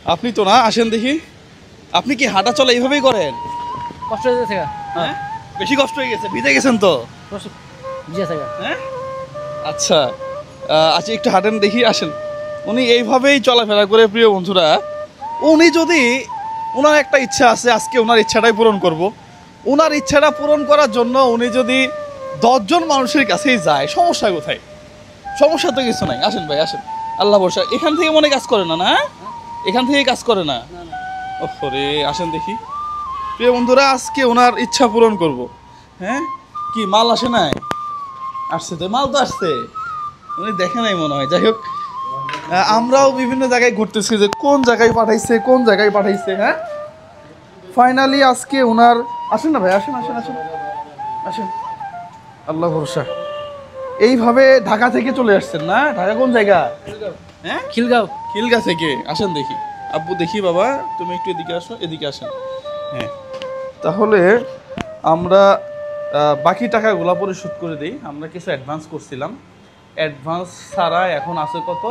আপনি তো না, আসেন দেখি। আপনি কি হাঁটা চলা এইভাবেই করেন? কষ্ট হয়ে গেছে হ্যাঁ, বেশি কষ্ট হয়ে গেছে, ভিজে গেছেন তো? হ্যাঁ আচ্ছা আচ্ছা, একটু হাঁটেন দেখি, আসেন। উনি এইভাবেই চলাফেরা করে প্রিয় বন্ধুরা। উনি যদি, ওনার একটা ইচ্ছা আছে, আজকে ওনার ইচ্ছাটাই পূরণ করব। ওনার ইচ্ছাটা পূরণ করার জন্য উনি যদি 10 জন মানুষের কাছেই যায়, সমস্যা কোথায়? সমস্যা তো কিছু নাই, আসেন ভাই আসেন, আল্লাহ ভরসা। এখান থেকে মনে কাজ করে না, না এখান থেকে কাজ করে না? ওরে আসেন দেখি প্রিয় বন্ধুরা, আজকে ওনার ইচ্ছা পূরণ করব। হ্যাঁ, কি মাল আসে নাই? আসছে তো, মাল তো আসছে, উনি দেখে নাই মনে হয়। যাই হোক, আমরাও বিভিন্ন জায়গায় ঘুরতেছি যে কোন জায়গায় পাঠাইছে, কোন জায়গায় পাঠাইছে। হ্যাঁ, ফাইনালি আজকে ওনার, আসেন না ভাই, আসেন আসেন আসেন আসেন, আল্লাহ ভরসা। এইভাবে ঢাকা থেকে চলে আসছেন না? ঢাকা কোন জায়গা? হ্যাঁ, খিলগাঁও। খিলগাঁও থেকে। আসেন দেখি আব্বু, দেখি বাবা, তুমি একটু এদিকে আসো, এদিকে আসেন। হ্যাঁ, তাহলে আমরা বাকি টাকাগুলো পরিশোধ করে দিই। আমরা কিছু অ্যাডভান্স করছিলাম, অ্যাডভান্স ছাড়া এখন আছে কত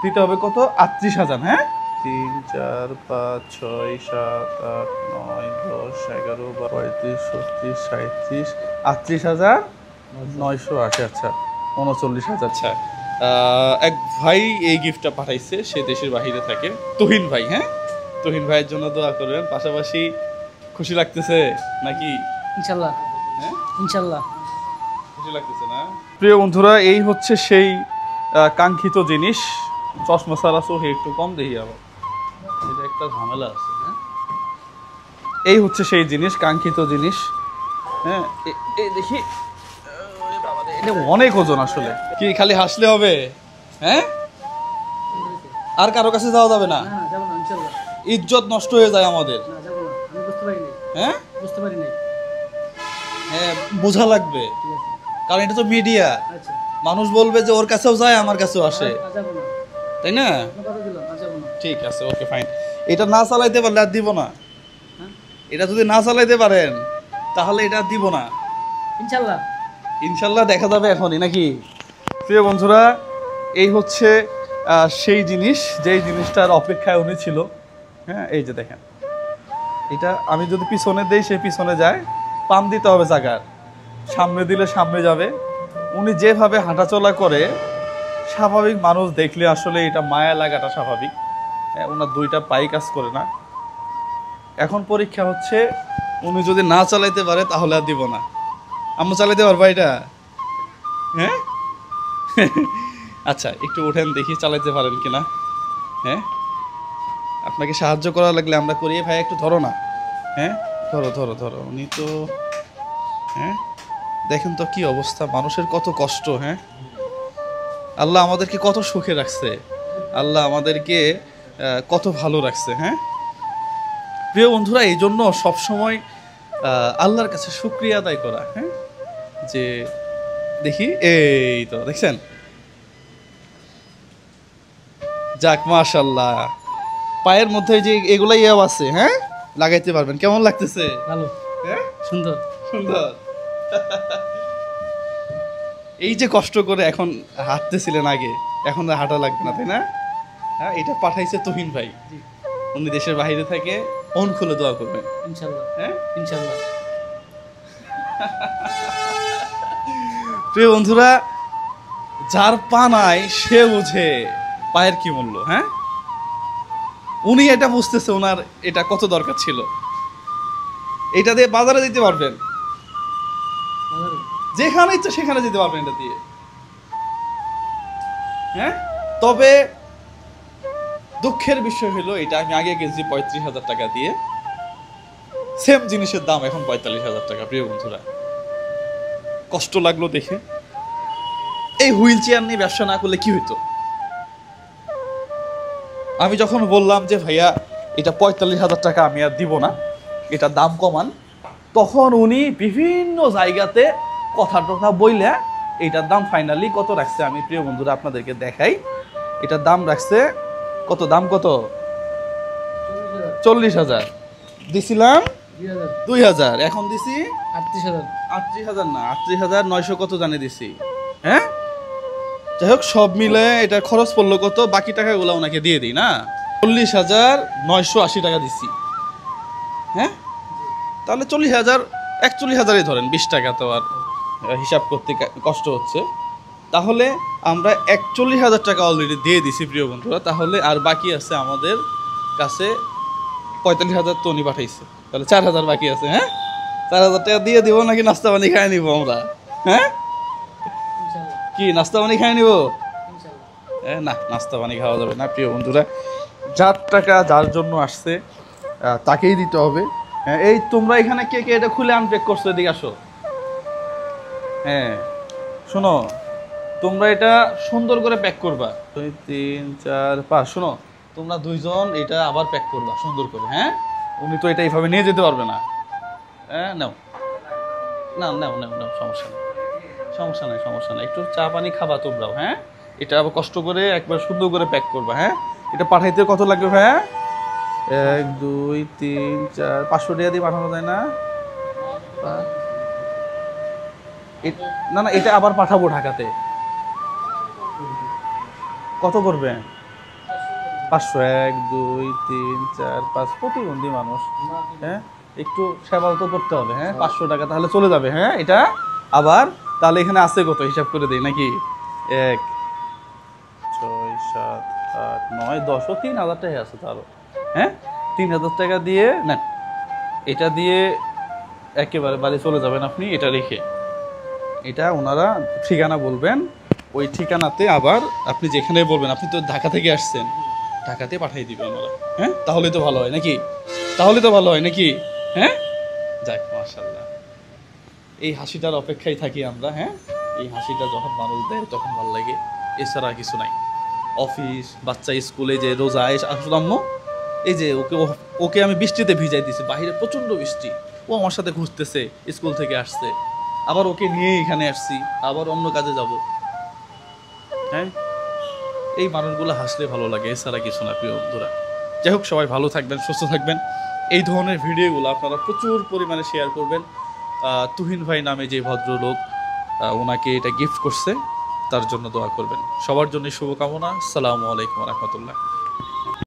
দিতে হবে, কত 38,000। হ্যাঁ, 3 4 5 6 7 8 9 10 11 12 35 36 37 38,980। আচ্ছা, 39,000। আচ্ছা, এক ভাই এই গিফটটা পাঠাইছে, সে দেশের বাহিরে থাকে, তুহিন ভাই। হ্যাঁ, তুহিন ভাইয়ের জন্য দোয়া করবেন। পাশাপাশি খুশি লাগতেছে নাকি? ইনশাল্লাহ। হ্যাঁ, ইনশাল্লাহ খুশি লাগতেছে না? প্রিয় বন্ধুরা, এই হচ্ছে সেই কাঙ্ক্ষিত জিনিস। চশমা ছাড়া চোখে একটু কম দেখি, আবার এটা একটা ঝামেলা আছে। হ্যাঁ, এই হচ্ছে সেই জিনিস, কাঙ্ক্ষিত জিনিস। হ্যাঁ, এই দেখি, এটা অনেক ওজন আসলে। কি খালি হাসলে হবে? হ্যাঁ, আর কারো কাছে যাওয়া যাবে না, যাবো না ইনশাল্লাহ। ইজ্জত নষ্ট হয়ে যায় আমাদের। না যাবো না, আমি বুঝতে পারি নাই। হ্যাঁ বুঝতে পারি নাই। হ্যাঁ, বোঝা লাগবে, ঠিক আছে, কারণ এটা তো মিডিয়া। আচ্ছা। মানুষ বলবে যে ওর কাছেও যায়, আমার কাছেও আসে, যাবো না, তাই না? কথা দিলাম, যাবো না। ঠিক আছে, ওকে ফাইন। এটা না চালাইতে পারলে আর দিব না। হ্যাঁ এটা যদি না চালাইতে পারেন তাহলে এটা আর দিব না। ইনশাল্লাহ। ইনশাল্লাহ দেখা যাবে এখনই, নাকি? প্রিয় বন্ধুরা, এই হচ্ছে সেই জিনিস, যেই জিনিসটার অপেক্ষায় উনি ছিল। হ্যাঁ, এই যে দেখেন, এটা আমি যদি পিছনে দেই, সে পিছনে যায়। পাম দিতে হবে জায়গার, সামনে দিলে সামনে যাবে। উনি যেভাবে হাঁটাচলা করে, স্বাভাবিক মানুষ দেখলে আসলে এটা মায়া লাগাটা স্বাভাবিক। ওনার 2টা পাই কাজ করে না। এখন পরীক্ষা হচ্ছে, উনি যদি না চালাইতে পারে তাহলে আর দিব না। আমরা চালাইতে পারবো এটা? হ্যাঁ আচ্ছা, একটু ওঠেন দেখি চালাইতে পারেন কিনা। হ্যাঁ, আপনাকে সাহায্য করা লাগলে আমরা করি। ভাই একটু ধরো না। হ্যাঁ, ধরো ধরো ধরো, উনি তো, হ্যাঁ দেখেন তো কি অবস্থা, মানুষের কত কষ্ট। হ্যাঁ, আল্লাহ আমাদেরকে কত সুখে রাখছে, আল্লাহ আমাদেরকে কত ভালো রাখছে। হ্যাঁ, প্রিয় বন্ধুরা, এই জন্য সবসময় আল্লাহর কাছে শুকরিয়া আদায় করা। হ্যাঁ, যে দেখি, এই তো দেখছেন, যাক মাশাআল্লাহ, পায়ের মধ্যে যে এগুলাই আছে, হ্যাঁ লাগাইতে পারবেন। কেমন লাগতেছে? ভালো, হ্যাঁ, সুন্দর সুন্দর। এই যে কষ্ট করে এখন হাঁটতেছিলেন আগে, এখন আর হাঁটা লাগবে না, তাই না? হ্যাঁ, এটা পাঠাইছে তুহিন ভাই, উনি দেশের বাইরে থেকে। মন খুলে দোয়া করবেন ইনশাল্লাহ। হ্যাঁ, ইনশাল্লাহ। প্রিয় বন্ধুরা, যার পা নাই সে বুঝে পায়ের কি মূল্য। হ্যাঁ, উনি এটা বুঝতেছে, ওনার এটা কত দরকার ছিল। এটা দিয়ে বাজারে দিতে পারবেন, যেখানে ইচ্ছা সেখানে যেতে পারবেন এটা দিয়ে। হ্যাঁ, তবে দুঃখের বিষয় হলো, এটা আমি আগে গেছি 35,000 টাকা দিয়ে, সেম জিনিসের দাম এখন 45,000 টাকা। প্রিয় বন্ধুরা, কষ্ট লাগলো দেখে। এই হুইল চেয়ার নিয়ে ব্যবসা না করলে কি হইতো? আমি যখন বললাম যে ভাইয়া এটা 45,000 টাকা আমি আর দিব না, এটা দাম কমান, তখন উনি বিভিন্ন জায়গাতে কথা টথা বইলে এটার দাম ফাইনালি কত রাখছে, আমি প্রিয় বন্ধুরা আপনাদেরকে দেখাই। এটার দাম রাখছে কত, দাম কত? 40,000 দিছিলাম, 2,000 এখন দিছি 38,000। 38,000 না, 38,900 কত জানি দিছি। হ্যাঁ, যাই হোক, সব মিলে এটা খরচ পড়লো কত, বাকি টাকাগুলো ওনাকে দিয়ে দিই না। 40,980 টাকা দিছি, হ্যাঁ? তাহলে 40,000, 41,000-ই ধরেন, 20 টাকা তো আর হিসাব করতে কষ্ট হচ্ছে। তাহলে আমরা 41,000 টাকা অলরেডি দিয়ে দিছি প্রিয় বন্ধুরা। তাহলে আর বাকি আছে আমাদের কাছে 45,000, তো উনি পাঠাইছে, তাহলে 4,000 বাকি আছে। হ্যাঁ, 4,000 টাকা দিয়ে দিব নাকি নাস্তা পানি খাই নিব আমরা? হ্যাঁ, ইনশাল্লাহ কি নাস্তা পানি খাই নিব? ইনশাল্লাহ। না, নাস্তা পানি খাওয়া যাবে না প্রিয় বন্ধুরা। যার টাকা যার জন্য আসছে তাকেই দিতে হবে। হ্যাঁ, এই তোমরা এখানে কে কে এটা খুলে আনপ্যাক করছো, এদিকে আসো। হ্যাঁ, শোনো, তোমরা এটা সুন্দর করে প্যাক করবা। 2, 3, 4, 5, শোনো, তোমরা দুইজন এটা আবার প্যাক করবা সুন্দর করে। হ্যাঁ, উনি তো এটা এইভাবে নিয়ে যেতে পারবে না। হ্যাঁ, নাও নাও নাও নাও নাও, সমস্যা নেই, সমস্যা নেই, সমস্যা নেই। একটু চা পানি খাবা তোমরাও। হ্যাঁ, এটা আবার কষ্ট করে একবার সুন্দর করে প্যাক করবা। হ্যাঁ, এটা পাঠাইতে কত লাগবে ভাইয়া? 1, 2, 3, 4, 500 টাকা দিয়ে পাঠানো যায় না? না না, এটা আবার পাঠাবো ঢাকাতে। কত করবে? 500, 1, 2, 3, 4, 5, প্রতিবন্ধী মানুষ। হ্যাঁ, একটু সেবাও তো করতে হবে। হ্যাঁ, 500 টাকা তাহলে চলে যাবে। হ্যাঁ, এটা আবার তাহলে এখানে আছে কত হিসাব করে দিই নাকি? 1, 6, 7, 8, 9, 10, 3,000 টাকা আছে তারও। হ্যাঁ, 3,000 টাকা দিয়ে না, এটা দিয়ে একেবারে বাড়ি চলে যাবেন আপনি। এটা রেখে এটা ওনারা ঠিকানা বলবেন, ওই ঠিকানাতে আবার আপনি যেখানে বলবেন, আপনি তো ঢাকা থেকে আসছেন, ঢাকাতে পাঠিয়ে দিবেন ওনারা। হ্যাঁ, তাহলে তো ভালো হয় নাকি? তাহলে তো ভালো হয় নাকি? হ্যাঁ, যাক, মাশাআল্লাহ। এই হাসিটার অপেক্ষায় থাকি আমরা। হ্যাঁ, এই হাসিটা যখন মানুষ দেয় তখন ভালো লাগে, এছাড়া কিছু নাই। অফিস, বাচ্চা স্কুলে যে রোজা আসলে আম্মু, এই যে ওকে ওকে আমি বৃষ্টিতে ভিজাই দিছি, বাইরে প্রচণ্ড বৃষ্টি, ও আমার সাথে ঘুরতেছে, স্কুল থেকে আসছে, আবার ওকে নিয়ে এখানে আসছি, আবার অন্য কাজে যাব। হ্যাঁ, এই মানুষগুলো হাসলে ভালো লাগে, এছাড়া কিছু না প্রিয় বন্ধুরা। যাই হোক, সবাই ভালো থাকবেন, সুস্থ থাকবেন। এই ধরনের ভিডিওগুলো আপনারা প্রচুর পরিমাণে শেয়ার করবেন। তুহিন ভাই নামে যে ভদ্রলোক ওনাকে এটা গিফট করছে, তার জন্য দোয়া করবেন। সবার জন্য শুভকামনা। আসসালামু আলাইকুম রহমতুল্লাহ।